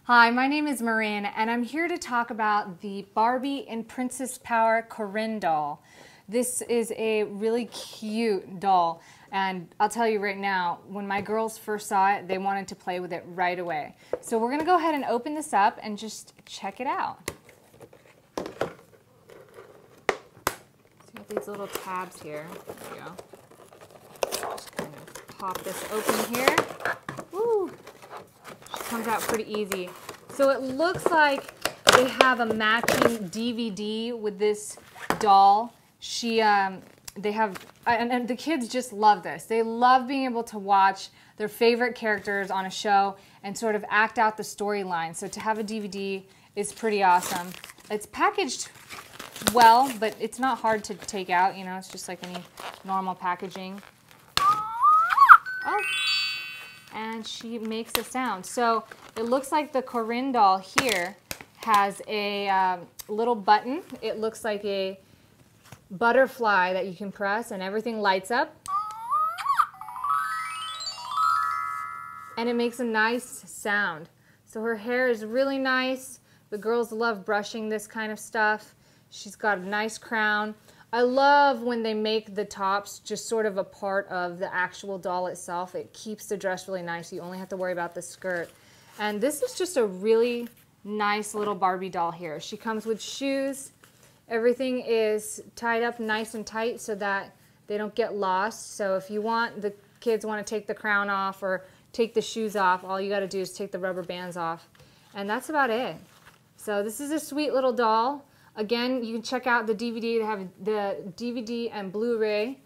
Hi, my name is Maureen, and I'm here to talk about the Barbie and Princess Power Corinne doll. This is a really cute doll, and I'll tell you right now, when my girls first saw it, they wanted to play with it right away. So we're gonna go ahead and open this up and just check it out. So you got these little tabs here. There we go. Just kind of pop this open here. Woo! Comes out pretty easy. So it looks like they have a matching DVD with this doll. They have, and the kids just love this. They love being able to watch their favorite characters on a show and sort of act out the storyline. So to have a DVD is pretty awesome. It's packaged well, but it's not hard to take out. You know, it's just like any normal packaging. Oh. And she makes a sound. So it looks like the Corinne doll here has a little button. It looks like a butterfly that you can press and everything lights up. And it makes a nice sound. So her hair is really nice. The girls love brushing this kind of stuff. She's got a nice crown. I love when they make the tops just sort of a part of the actual doll itself. It keeps the dress really nice. You only have to worry about the skirt. And this is just a really nice little Barbie doll here. She comes with shoes. Everything is tied up nice and tight so that they don't get lost. So if the kids want to take the crown off or take the shoes off, all you got to do is take the rubber bands off. And that's about it. So this is a sweet little doll. Again, you can check out the DVD. They have the DVD and Blu-ray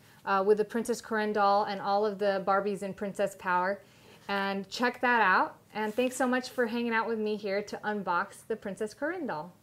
with the Princess Corinne doll and all of the Barbies in Princess Power. And check that out. And thanks so much for hanging out with me here to unbox the Princess Corinne doll.